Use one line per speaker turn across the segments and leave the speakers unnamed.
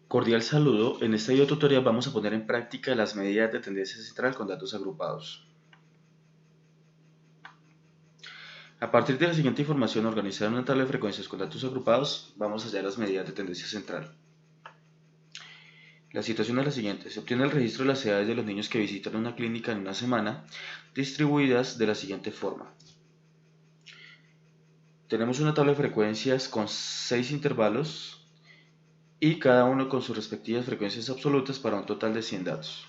Cordial saludo. En este video tutorial vamos a poner en práctica las medidas de tendencia central con datos agrupados. A partir de la siguiente información organizada en una tabla de frecuencias con datos agrupados, vamos a hallar las medidas de tendencia central. La situación es la siguiente: se obtiene el registro de las edades de los niños que visitan una clínica en una semana, distribuidas de la siguiente forma. Tenemos una tabla de frecuencias con 6 intervalos y cada uno con sus respectivas frecuencias absolutas para un total de 100 datos.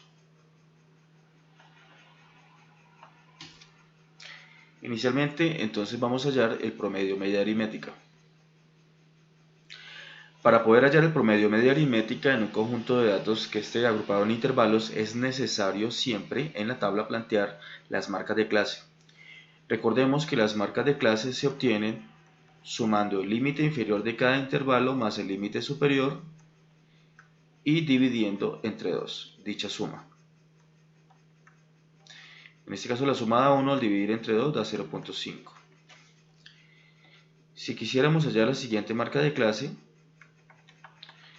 Inicialmente, entonces vamos a hallar el promedio media aritmética. Para poder hallar el promedio media aritmética en un conjunto de datos que esté agrupado en intervalos, es necesario siempre en la tabla plantear las marcas de clase. Recordemos que las marcas de clase se obtienen sumando el límite inferior de cada intervalo más el límite superior y dividiendo entre 2 dicha suma. En este caso la suma da 1 al dividir entre 2 da 0.5. Si quisiéramos hallar la siguiente marca de clase,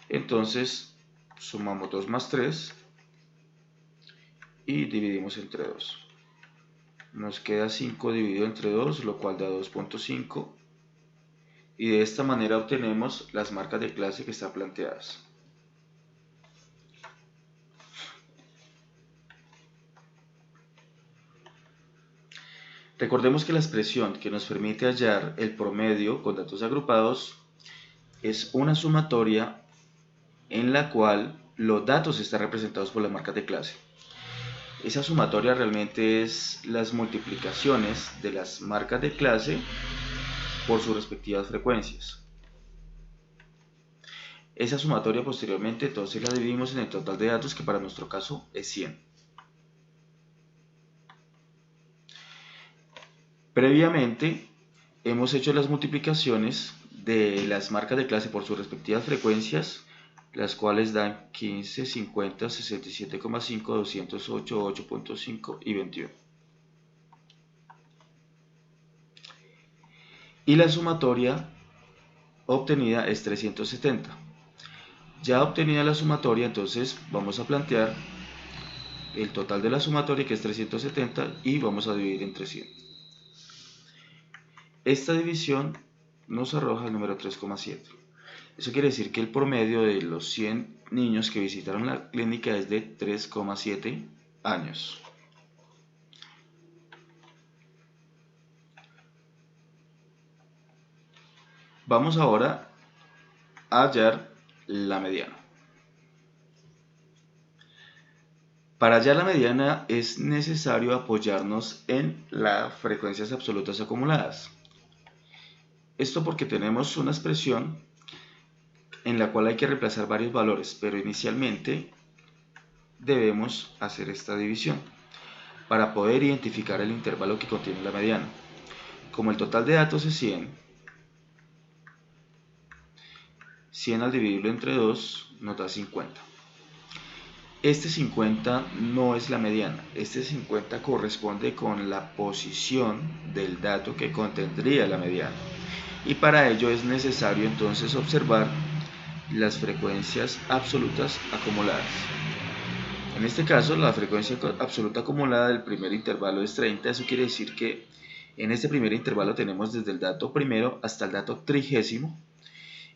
entonces sumamos 2 más 3 y dividimos entre 2. Nos queda 5 dividido entre 2, lo cual da 2.5. Y de esta manera obtenemos las marcas de clase que están planteadas. Recordemos que la expresión que nos permite hallar el promedio con datos agrupados es una sumatoria en la cual los datos están representados por las marcas de clase. Esa sumatoria realmente es las multiplicaciones de las marcas de clase por sus respectivas frecuencias. Esa sumatoria posteriormente entonces la dividimos en el total de datos, que para nuestro caso es 100. Previamente hemos hecho las multiplicaciones de las marcas de clase por sus respectivas frecuencias, las cuales dan 15, 50, 67,5, 208, 8.5 y 21. Y la sumatoria obtenida es 370. Ya obtenida la sumatoria, entonces vamos a plantear el total de la sumatoria, que es 370, y vamos a dividir entre 100. Esta división nos arroja el número 3,7. Eso quiere decir que el promedio de los 100 niños que visitaron la clínica es de 3,7 años. Vamos ahora a hallar la mediana. Para hallar la mediana es necesario apoyarnos en las frecuencias absolutas acumuladas. Esto porque tenemos una expresión en la cual hay que reemplazar varios valores, pero inicialmente debemos hacer esta división para poder identificar el intervalo que contiene la mediana. Como el total de datos es 100, 100 al dividirlo entre 2 nos da 50. Este 50 no es la mediana, este 50 corresponde con la posición del dato que contendría la mediana. Y para ello es necesario entonces observar las frecuencias absolutas acumuladas. En este caso, la frecuencia absoluta acumulada del primer intervalo es 30. Eso quiere decir que en este primer intervalo tenemos desde el dato primero hasta el dato trigésimo,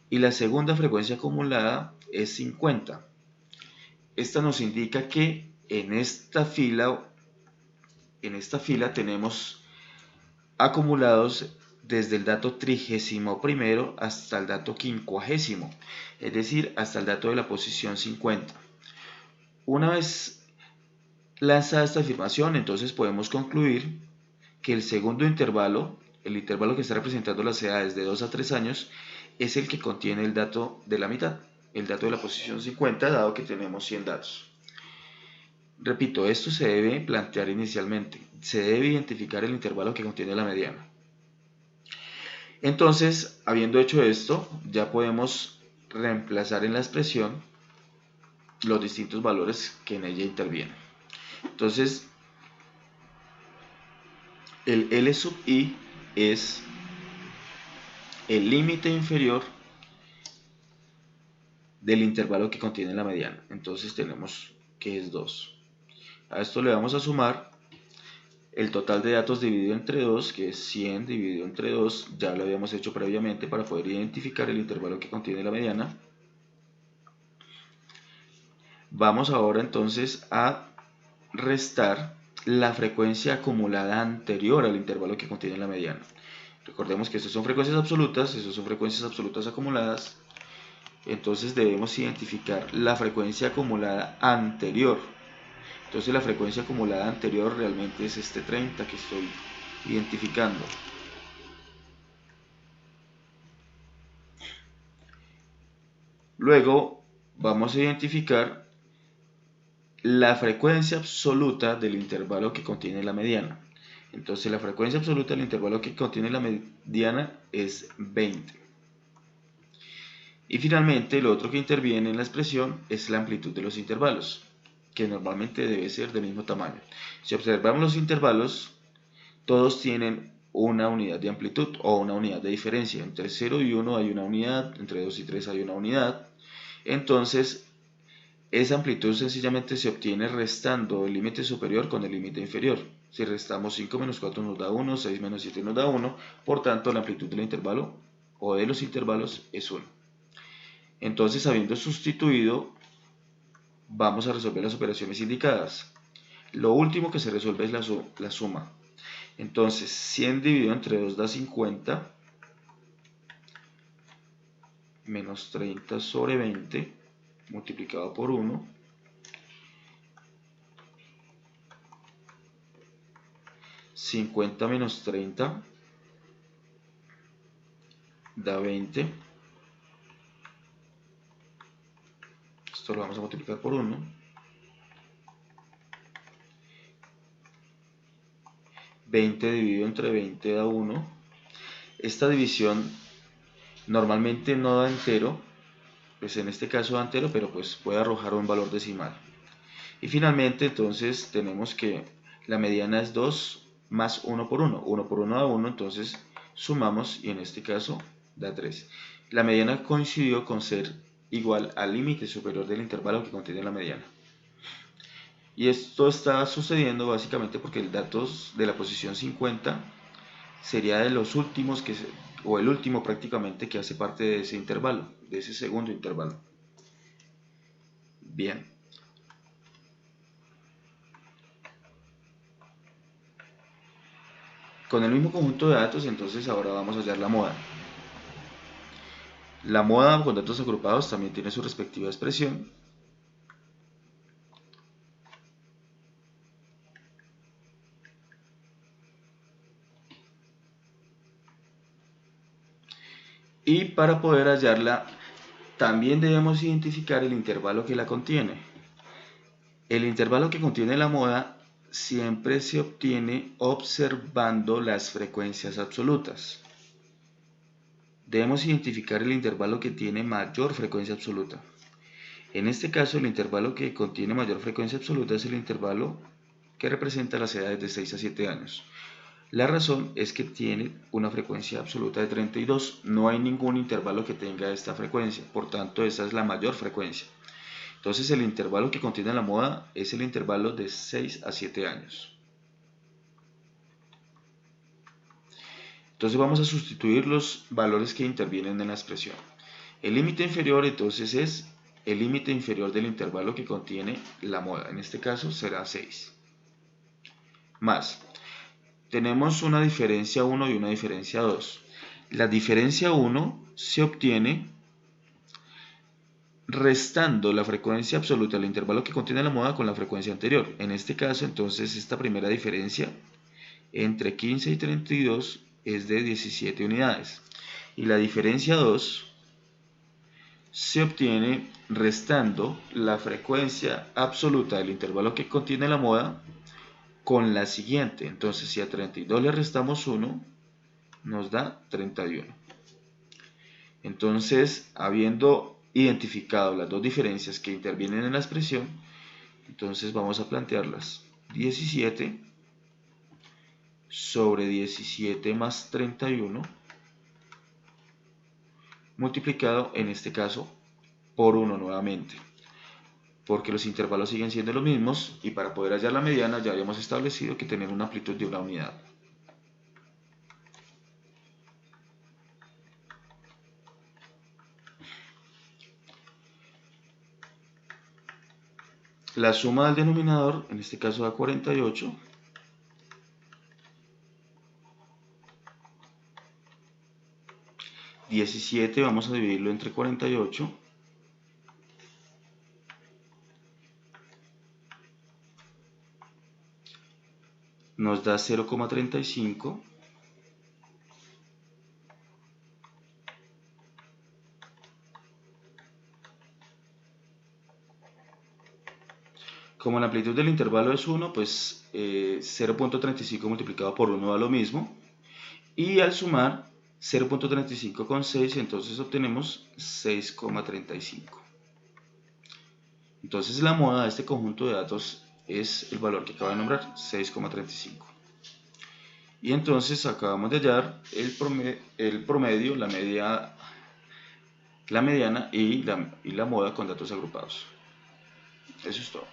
y la segunda frecuencia acumulada es 50. Esta nos indica que en esta fila tenemos acumulados desde el dato 31 hasta el dato 50, es decir, hasta el dato de la posición 50. Una vez lanzada esta afirmación, entonces podemos concluir que el segundo intervalo, el intervalo que está representando las edades de 2 a 3 años, es el que contiene el dato de la mitad, el dato de la posición 50, dado que tenemos 100 datos. Repito, esto se debe plantear inicialmente, se debe identificar el intervalo que contiene la mediana. Entonces, habiendo hecho esto, ya podemos reemplazar en la expresión los distintos valores que en ella intervienen. Entonces, el L sub I es el límite inferior del intervalo que contiene la mediana. Entonces tenemos que es 2. A esto le vamos a sumar el total de datos dividido entre 2, que es 100 dividido entre 2, ya lo habíamos hecho previamente para poder identificar el intervalo que contiene la mediana. Vamos ahora entonces a restar la frecuencia acumulada anterior al intervalo que contiene la mediana. Recordemos que estas son frecuencias absolutas acumuladas. Entonces debemos identificar la frecuencia acumulada anterior. Entonces la frecuencia acumulada anterior realmente es este 30 que estoy identificando. Luego vamos a identificar la frecuencia absoluta del intervalo que contiene la mediana. Entonces la frecuencia absoluta del intervalo que contiene la mediana es 20. Y finalmente lo otro que interviene en la expresión es la amplitud de los intervalos, que normalmente debe ser del mismo tamaño. Si observamos los intervalos, todos tienen una unidad de amplitud o una unidad de diferencia. Entre 0 y 1 hay una unidad, entre 2 y 3 hay una unidad. Entonces, esa amplitud sencillamente se obtiene restando el límite superior con el límite inferior. Si restamos 5 menos 4 nos da 1, 6 menos 7 nos da 1, por tanto la amplitud del intervalo o de los intervalos es 1. Entonces, habiendo sustituido, vamos a resolver las operaciones indicadas. Lo último que se resuelve es la suma. Entonces, 100 dividido entre 2 da 50, menos 30 sobre 20, multiplicado por 1, $50 menos 30 da 20. Esto lo vamos a multiplicar por 1. 20 dividido entre 20 da 1. Esta división normalmente no da entero, pues en este caso da entero, pero pues puede arrojar un valor decimal. Y finalmente entonces tenemos que la mediana es 2 más 1 por 1. 1 por 1 da 1, entonces sumamos y en este caso da 3. La mediana coincidió con ser igual al límite superior del intervalo que contiene la mediana. Y esto está sucediendo básicamente porque el dato de la posición 50 sería de los últimos o el último prácticamente que hace parte de ese intervalo, de ese segundo intervalo. Bien. Con el mismo conjunto de datos, entonces ahora vamos a hallar la moda. La moda con datos agrupados también tiene su respectiva expresión. Y para poder hallarla, también debemos identificar el intervalo que la contiene. El intervalo que contiene la moda siempre se obtiene observando las frecuencias absolutas. Debemos identificar el intervalo que tiene mayor frecuencia absoluta. En este caso, el intervalo que contiene mayor frecuencia absoluta es el intervalo que representa las edades de 6 a 7 años. La razón es que tiene una frecuencia absoluta de 32. No hay ningún intervalo que tenga esta frecuencia, por tanto, esa es la mayor frecuencia. Entonces, el intervalo que contiene la moda es el intervalo de 6 a 7 años. Entonces vamos a sustituir los valores que intervienen en la expresión. El límite inferior entonces es el límite inferior del intervalo que contiene la moda. En este caso será 6. Más, tenemos una diferencia 1 y una diferencia 2. La diferencia 1 se obtiene restando la frecuencia absoluta del intervalo que contiene la moda con la frecuencia anterior. En este caso entonces esta primera diferencia entre 15 y 32 es de 17 unidades. Y la diferencia 2 se obtiene restando la frecuencia absoluta del intervalo que contiene la moda con la siguiente. Entonces, si a 32 le restamos 1, nos da 31. Entonces, habiendo identificado las dos diferencias que intervienen en la expresión, entonces vamos a plantearlas. 17 sobre 17 más 31 multiplicado en este caso por 1 nuevamente, porque los intervalos siguen siendo los mismos y para poder hallar la mediana ya habíamos establecido que tener una amplitud de una unidad. La suma del denominador, en este caso da 48, (17) vamos a dividirlo entre 48, nos da 0,35, como la amplitud del intervalo es 1, pues 0,35 multiplicado por 1 da lo mismo, y al sumar 0,35 con 6, entonces obtenemos 6,35. Entonces la moda de este conjunto de datos es el valor que acabo de nombrar, 6,35. Y entonces acabamos de hallar el promedio, la mediana y la moda con datos agrupados. Eso es todo.